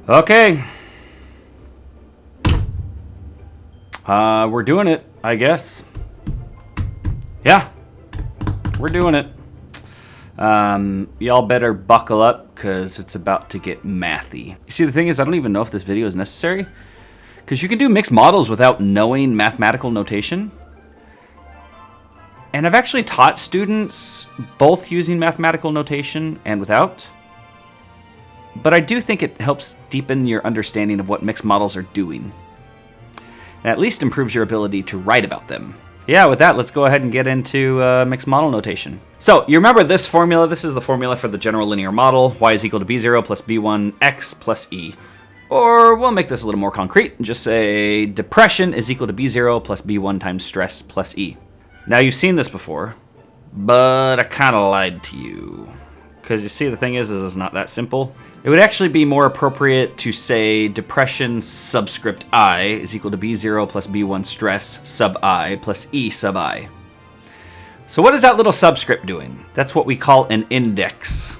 Okay. We're doing it, I guess. Yeah, we're doing it. Y'all better buckle up because it's about to get mathy. You see, the thing is, I don't even know if this video is necessary because you can do mixed models without knowing mathematical notation. And I've actually taught students both using mathematical notation and without. But I do think it helps deepen your understanding of what mixed models are doing. And at least improves your ability to write about them. Yeah, with that, let's go ahead and get into mixed model notation. So, you remember this formula? This is the formula for the general linear model. Y is equal to B0 plus B1 X plus E. Or we'll make this a little more concrete and just say depression is equal to B0 plus B1 times stress plus E. Now, you've seen this before, but I kind of lied to you. Because you see, the thing is it's not that simple. It would actually be more appropriate to say depression subscript I is equal to B0 plus B1 stress sub I plus E sub I. So what is that little subscript doing? That's what we call an index.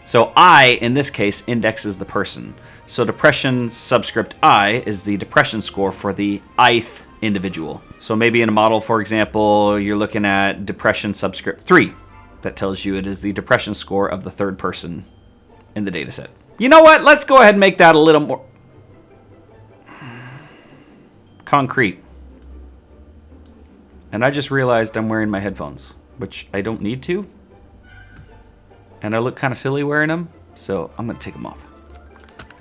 So I, in this case, indexes the person. So depression subscript I is the depression score for the ith individual. So maybe in a model, for example, you're looking at depression subscript 3. That tells you it is the depression score of the third person in the data set. You know what? Let's go ahead and make that a little more concrete. And I just realized I'm wearing my headphones, which I don't need to. And I look kind of silly wearing them, so I'm going to take them off.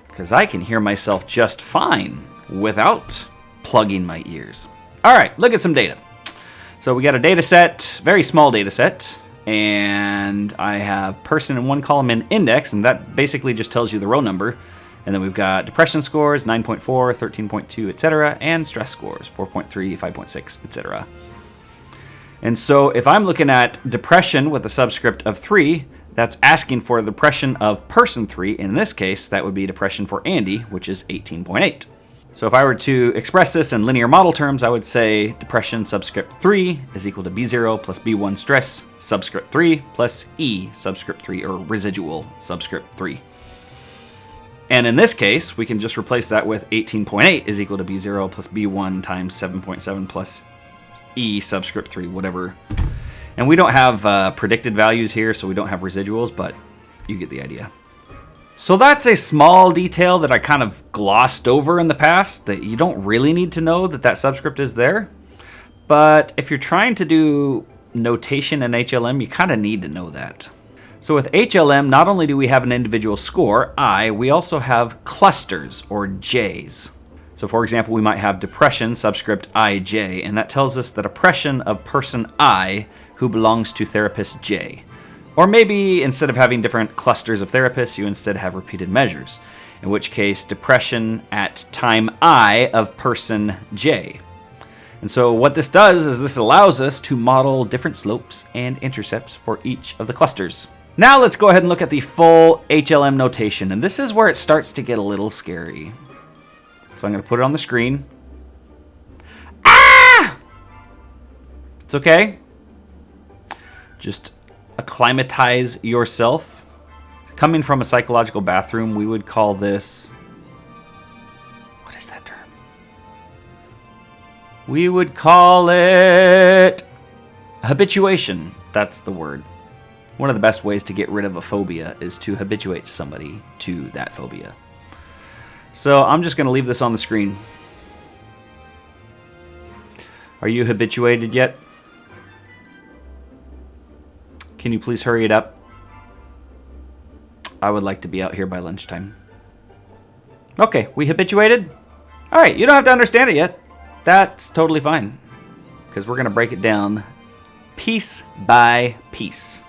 Because I can hear myself just fine without plugging my ears. All right, look at some data. So we got a data set, very small data set. And I have person in one column and index, and that basically just tells you the row number. And then we've got depression scores, 9.4, 13.2, etc., and stress scores, 4.3, 5.6, etc. And so if I'm looking at depression with a subscript of 3, that's asking for the depression of person 3. In this case, that would be depression for Andy, which is 18.8. So if I were to express this in linear model terms, I would say depression subscript 3 is equal to B0 plus B1 stress subscript 3 plus E subscript 3, or residual subscript 3. And in this case, we can just replace that with 18.8 is equal to B0 plus B1 times 7.7 plus E subscript 3, whatever. And we don't have predicted values here, so we don't have residuals, but you get the idea. So that's a small detail that I kind of glossed over in the past, that you don't really need to know that that subscript is there. But if you're trying to do notation in HLM, you kind of need to know that. So with HLM, not only do we have an individual score, I, we also have clusters, or J's. So for example, we might have depression subscript IJ, and that tells us the depression of person I who belongs to therapist J. Or maybe instead of having different clusters of therapists, you instead have repeated measures, in which case depression at time I of person J. And so what this does is this allows us to model different slopes and intercepts for each of the clusters. Now let's go ahead and look at the full HLM notation, and this is where it starts to get a little scary. So I'm going to put it on the screen. Ah! It's okay. Just acclimatize yourself. Coming from a psychological bathroom, we would call this... What is that term? We would call it habituation. That's the word. One of the best ways to get rid of a phobia is to habituate somebody to that phobia. So I'm just going to leave this on the screen. Are you habituated yet? Can you please hurry it up? I would like to be out here by lunchtime. Okay, we habituated? All right, you don't have to understand it yet. That's totally fine, because we're going to break it down piece by piece.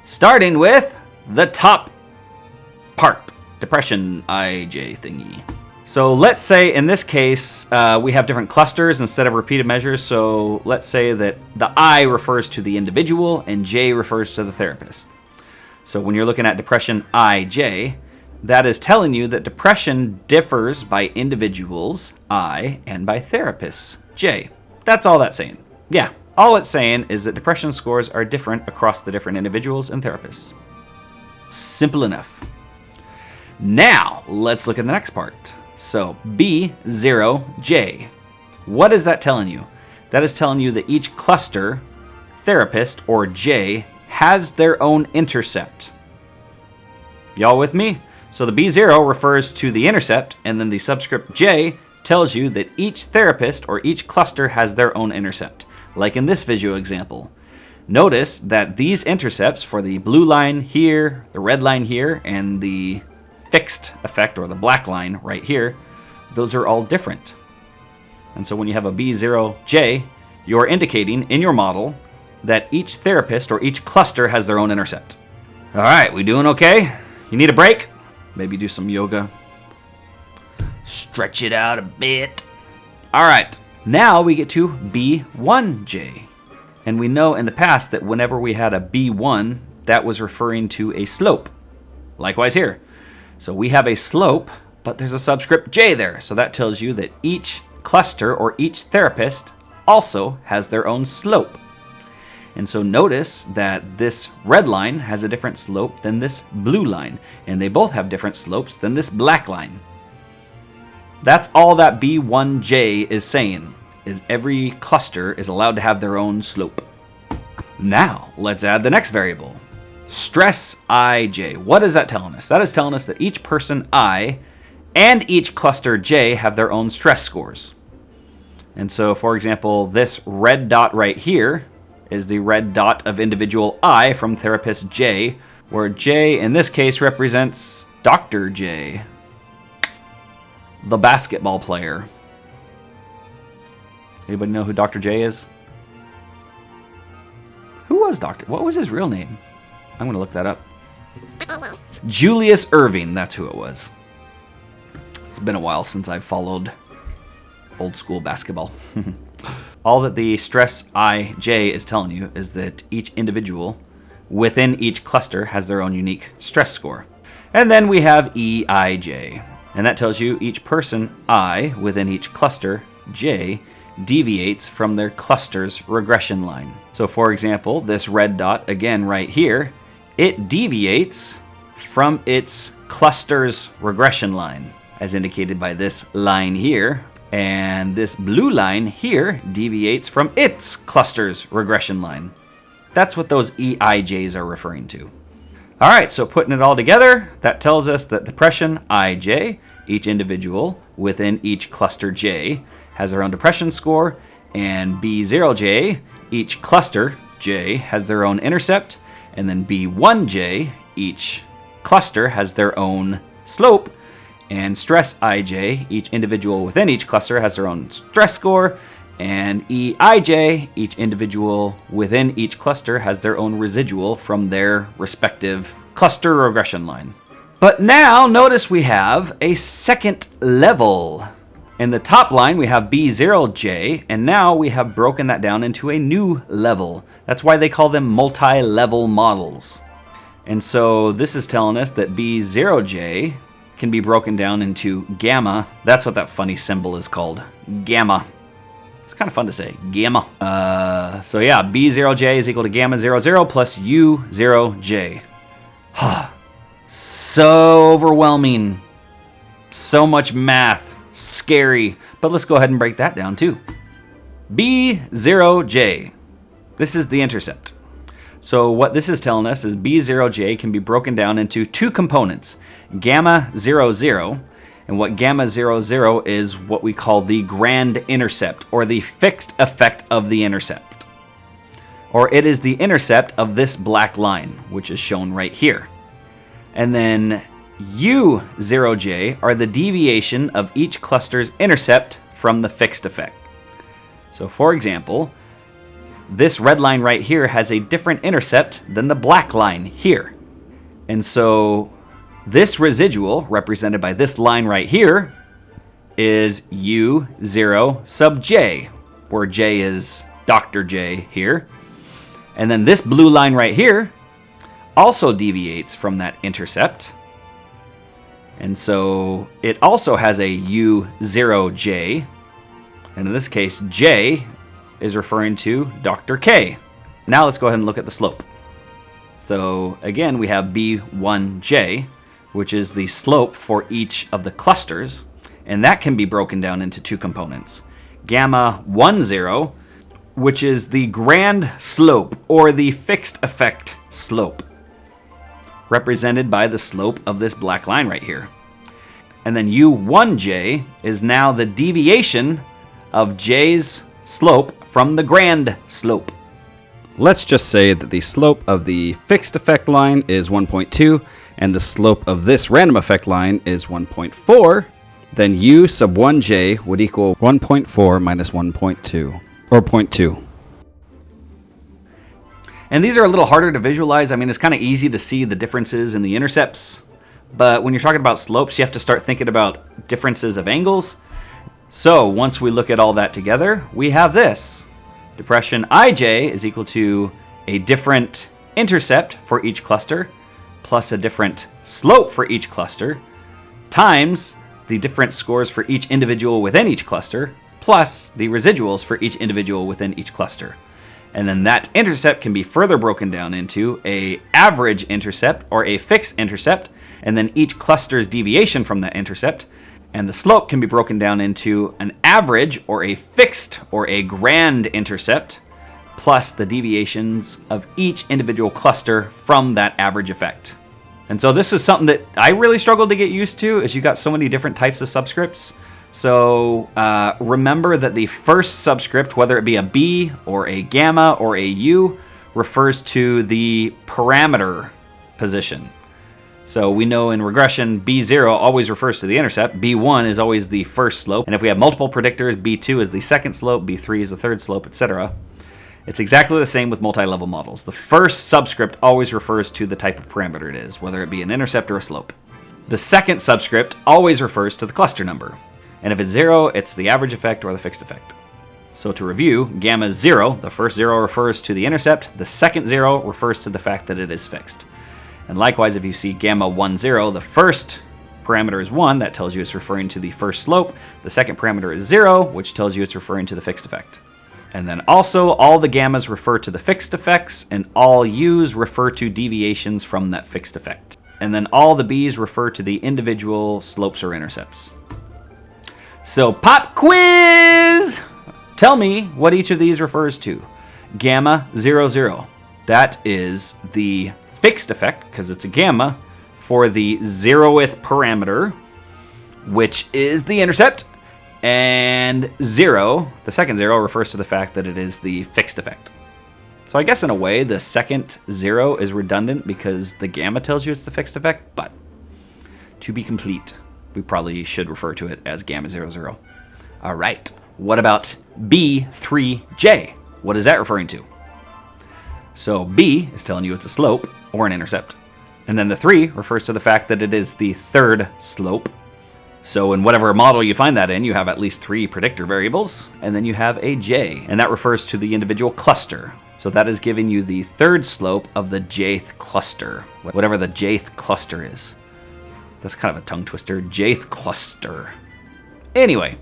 Starting with the top part, depression IJ thingy. So let's say in this case, we have different clusters instead of repeated measures. So let's say that the I refers to the individual and J refers to the therapist. So when you're looking at depression IJ, that is telling you that depression differs by individuals, I, and by therapists, J. That's all that's saying. Yeah, all it's saying is that depression scores are different across the different individuals and therapists. Simple enough. Now, let's look at the next part. So, B0J. What is that telling you? That is telling you that each cluster, therapist, or J has their own intercept. Y'all with me? So the B0 refers to the intercept, and then the subscript J tells you that each therapist or each cluster has their own intercept, like in this visual example. Notice that these intercepts for the blue line here, the red line here, and the fixed effect, or the black line right here, those are all different. And so when you have a B0J, you're indicating in your model that each therapist or each cluster has their own intercept. All right, we doing okay? You need a break? Maybe do some yoga. Stretch it out a bit. All right, now we get to B1J. And we know in the past that whenever we had a B1, that was referring to a slope. Likewise here. So we have a slope, but there's a subscript J there. So that tells you that each cluster or each therapist also has their own slope. And so notice that this red line has a different slope than this blue line, and they both have different slopes than this black line. That's all that B1J is saying, is every cluster is allowed to have their own slope. Now, let's add the next variable. Stress IJ. What is that telling us? That is telling us that each person I and each cluster J have their own stress scores. And so, for example, this red dot right here is the red dot of individual I from therapist J, where J in this case represents Dr. J, the basketball player. Anybody know who Dr. J is? Who was Dr.? What was his real name? I'm going to look that up. Julius Erving, that's who it was. It's been a while since I've followed old school basketball. All that the stress IJ is telling you is that each individual within each cluster has their own unique stress score. And then we have EIJ, and that tells you each person I within each cluster J deviates from their cluster's regression line. So for example, this red dot again right here, it deviates from its cluster's regression line, as indicated by this line here. And this blue line here deviates from its cluster's regression line. That's what those EIJs are referring to. All right, so putting it all together, that tells us that depression IJ, each individual within each cluster J, has their own depression score, and B0J, each cluster J has their own intercept, and then B1J, each cluster has their own slope, and stress IJ, each individual within each cluster has their own stress score, and EIJ, each individual within each cluster has their own residual from their respective cluster regression line. But now notice we have a second level. In the top line we have B0J, and now we have broken that down into a new level. That's why they call them multi-level models. And so this is telling us that B0J can be broken down into gamma. That's what that funny symbol is called, gamma. It's kind of fun to say, gamma. So yeah, B0J is equal to gamma 00 plus U0J. So overwhelming. So much math. Scary. But let's go ahead and break that down too. B0J. This is the intercept. So what this is telling us is B0J can be broken down into two components. Gamma 00, and what gamma 00 is what we call the grand intercept, or the fixed effect of the intercept. Or it is the intercept of this black line, which is shown right here. And then U0J are the deviation of each cluster's intercept from the fixed effect. So for example, this red line right here has a different intercept than the black line here. And so this residual, represented by this line right here, is U0 sub J, where J is Dr. J here. And then this blue line right here also deviates from that intercept. And so it also has a U0J. And in this case, J is referring to Dr. K. Now let's go ahead and look at the slope. So again, we have B1J. which is the slope for each of the clusters, and that can be broken down into two components. Gamma 10, which is the grand slope, or the fixed effect slope, represented by the slope of this black line right here. And then U1j is now the deviation of j's slope from the grand slope. Let's just say that the slope of the fixed effect line is 1.2, and the slope of this random effect line is 1.4, then U sub 1j would equal 1.4 minus 1.2, or 0.2. And these are a little harder to visualize. I mean, it's kind of easy to see the differences in the intercepts, but when you're talking about slopes, you have to start thinking about differences of angles. So once we look at all that together, we have this. Depression ij is equal to a different intercept for each cluster, plus a different slope for each cluster, times the different scores for each individual within each cluster, plus the residuals for each individual within each cluster. And then that intercept can be further broken down into a average intercept or a fixed intercept, and then each cluster's deviation from that intercept. And the slope can be broken down into an average or a fixed or a grand intercept, plus the deviations of each individual cluster from that average effect. And so this is something that I really struggled to get used to, as you got so many different types of subscripts. So remember that the first subscript, whether it be a B or a gamma or a U, refers to the parameter position. So we know in regression, B0 always refers to the intercept, B1 is always the first slope, and if we have multiple predictors, B2 is the second slope, B3 is the third slope, etc. It's exactly the same with multi-level models. The first subscript always refers to the type of parameter it is, whether it be an intercept or a slope. The second subscript always refers to the cluster number. And if it's 0, it's the average effect or the fixed effect. So to review, gamma 0, the first 0 refers to the intercept, the second 0 refers to the fact that it is fixed. And likewise, if you see gamma 10, the first parameter is 1, that tells you it's referring to the first slope. The second parameter is 0, which tells you it's referring to the fixed effect. And then also, all the gammas refer to the fixed effects, and all u's refer to deviations from that fixed effect. And then all the b's refer to the individual slopes or intercepts. So, pop quiz! Tell me what each of these refers to. Gamma 00. That is the fixed effect, because it's a gamma, for the 0th parameter, which is the intercept. And 0, the second 0, refers to the fact that it is the fixed effect. So I guess in a way, the second 0 is redundant because the gamma tells you it's the fixed effect, but to be complete, we probably should refer to it as gamma 00. All right, what about B3J? What is that referring to? So B is telling you it's a slope or an intercept. And then the 3 refers to the fact that it is the third slope. So in whatever model you find that in, you have at least 3 predictor variables, and then you have a J, and that refers to the individual cluster. So that is giving you the third slope of the jth cluster, whatever the jth cluster is. That's kind of a tongue twister, jth cluster. Anyway,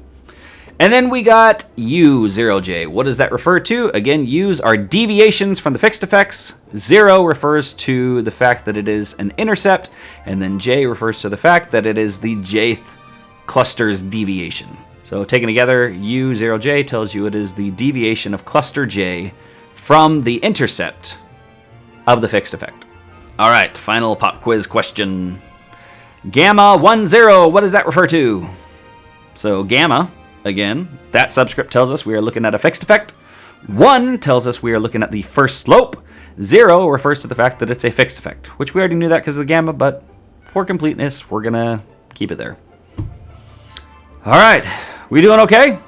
and then we got U0J. What does that refer to? Again, U's are deviations from the fixed effects. 0 refers to the fact that it is an intercept, and then J refers to the fact that it is the jth cluster's deviation. So taken together, U0J tells you it is the deviation of cluster J from the intercept of the fixed effect. All right, final pop quiz question. Gamma 10, what does that refer to? So gamma, again, that subscript tells us we are looking at a fixed effect. 1 tells us we are looking at the first slope. 0 refers to the fact that it's a fixed effect, which we already knew that because of the gamma, but for completeness, we're going to keep it there. All right, we doing okay?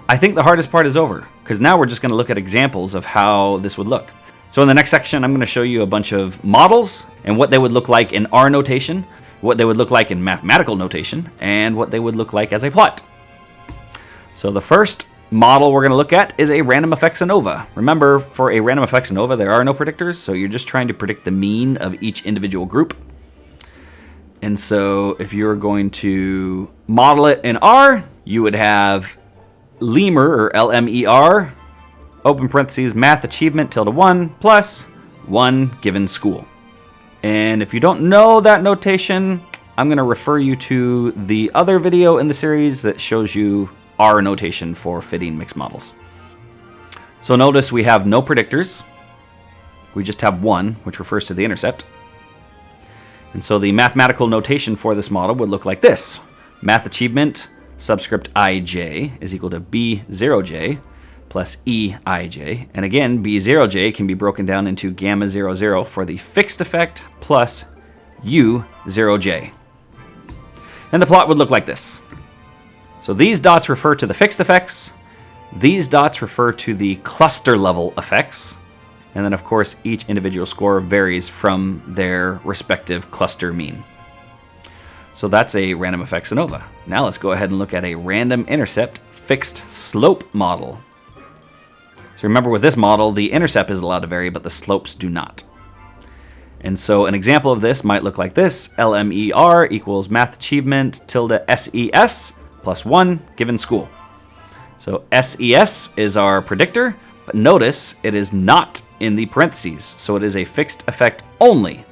I think the hardest part is over, because now we're just going to look at examples of how this would look. So in the next section, I'm going to show you a bunch of models and what they would look like in R notation, what they would look like in mathematical notation, and what they would look like as a plot. So the first model we're going to look at is a random effects ANOVA. Remember, for a random effects ANOVA, there are no predictors, so you're just trying to predict the mean of each individual group. And so if you're going to model it in R, you would have lemur, or LMER, open parentheses, math achievement tilde 1 plus 1 given school. And if you don't know that notation, I'm going to refer you to the other video in the series that shows you our notation for fitting mixed models. So notice we have no predictors. We just have one, which refers to the intercept. And so the mathematical notation for this model would look like this. Math achievement subscript ij is equal to b0j plus eij. And again, b0j can be broken down into gamma 00 for the fixed effect plus u0j. And the plot would look like this. So these dots refer to the fixed effects. These dots refer to the cluster level effects. And then, of course, each individual score varies from their respective cluster mean. So that's a random effects ANOVA. Now let's go ahead and look at a random intercept fixed slope model. So remember, with this model, the intercept is allowed to vary, but the slopes do not. And so an example of this might look like this. LMER equals math achievement tilde SES plus 1 given school. So SES is our predictor, but notice it is not in the parentheses, so it is a fixed effect only.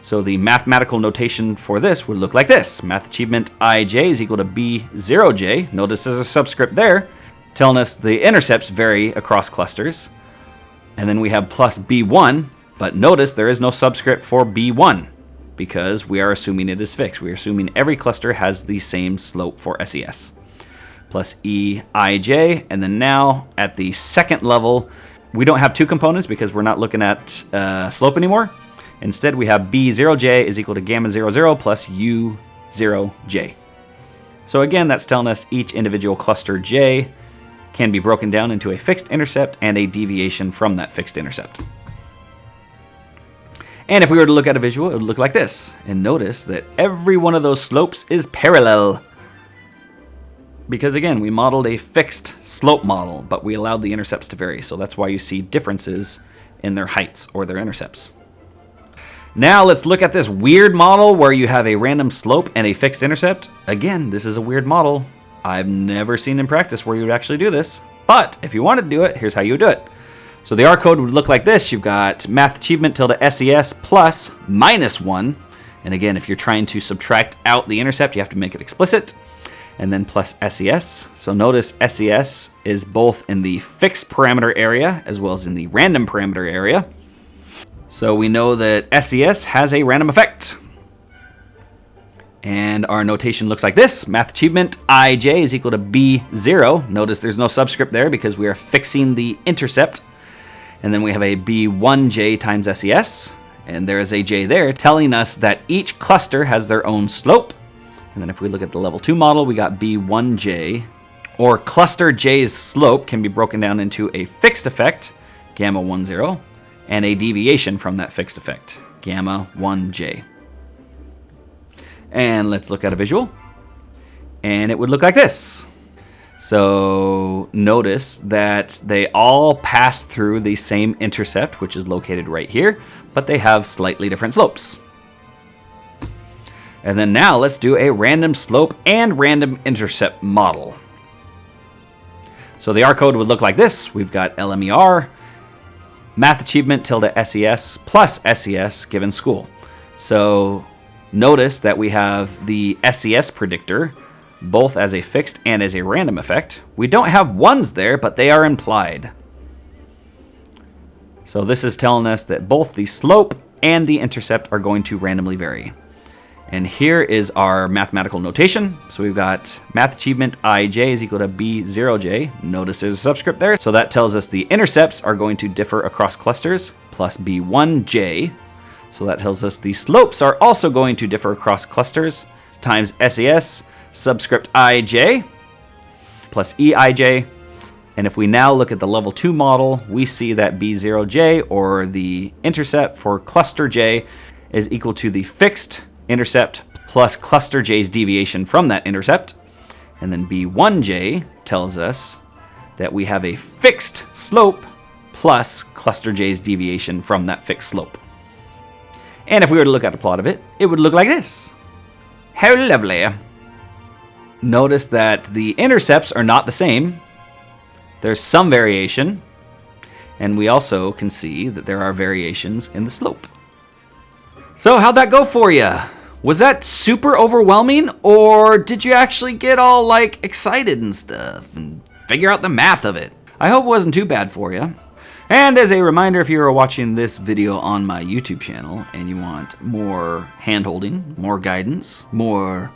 So the mathematical notation for this would look like this. Math achievement ij is equal to b0j. Notice there's a subscript there telling us the intercepts vary across clusters. And then we have plus b1, but notice there is no subscript for b1 because we are assuming it is fixed. We are assuming every cluster has the same slope for SES. Plus eij, and then now at the second level, we don't have two components because we're not looking at slope anymore. Instead, we have b0j is equal to gamma 00 plus u0j. So again, that's telling us each individual cluster j can be broken down into a fixed intercept and a deviation from that fixed intercept. And if we were to look at a visual, it would look like this. And notice that every one of those slopes is parallel. Because again, we modeled a fixed slope model, but we allowed the intercepts to vary. So that's why you see differences in their heights or their intercepts. Now let's look at this weird model where you have a random slope and a fixed intercept. Again, this is a weird model. I've never seen in practice where you would actually do this. But if you wanted to do it, here's how you would do it. So the R code would look like this. You've got math achievement tilde SES plus -1. And again, if you're trying to subtract out the intercept, you have to make it explicit. And then plus SES. So notice SES is both in the fixed parameter area as well as in the random parameter area. So we know that SES has a random effect. And our notation looks like this. Math achievement ij is equal to b0. Notice there's no subscript there because we are fixing the intercept. And then we have a b1j times SES. And there is a j there telling us that each cluster has their own slope. And then if we look at the level 2 model, we got b1j, or cluster j's slope can be broken down into a fixed effect, gamma 10, and a deviation from that fixed effect, gamma 1j. And let's look at a visual. And it would look like this. So notice that they all pass through the same intercept, which is located right here, but they have slightly different slopes. And then now let's do a random slope and random intercept model. So the R code would look like this. We've got LMER, math achievement tilde SES plus SES given school. So notice that we have the SES predictor both as a fixed and as a random effect. We don't have ones there, but they are implied. So this is telling us that both the slope and the intercept are going to randomly vary. And here is our mathematical notation. So we've got math achievement ij is equal to b0j. Notice there's a subscript there. So that tells us the intercepts are going to differ across clusters, plus b1j. So that tells us the slopes are also going to differ across clusters, times SES subscript ij plus eij. And if we now look at the level 2 model, we see that b0j, or the intercept for cluster j, is equal to the fixed intercept plus cluster j's deviation from that intercept. And then b1j tells us that we have a fixed slope plus cluster j's deviation from that fixed slope. And if we were to look at a plot of it, it would look like this. How lovely. Notice that the intercepts are not the same. There's some variation. And we also can see that there are variations in the slope. So how'd that go for you? Was that super overwhelming, or did you actually get all like excited and stuff and figure out the math of it? I hope it wasn't too bad for you. And as a reminder, if you are watching this video on my YouTube channel and you want more hand-holding, more guidance, more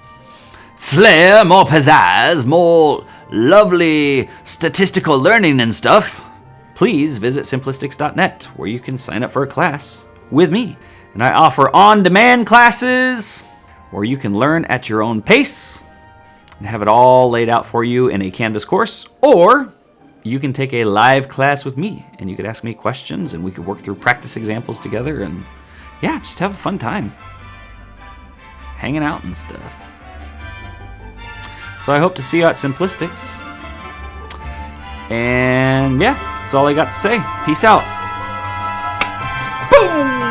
flair, more pizzazz, more lovely statistical learning and stuff, please visit simplistics.net, where you can sign up for a class with me. And I offer on-demand classes where you can learn at your own pace and have it all laid out for you in a Canvas course, or you can take a live class with me and you could ask me questions and we could work through practice examples together and yeah, just have a fun time hanging out and stuff. So I hope to see you at Simplistics. And yeah, that's all I got to say. Peace out. Boom!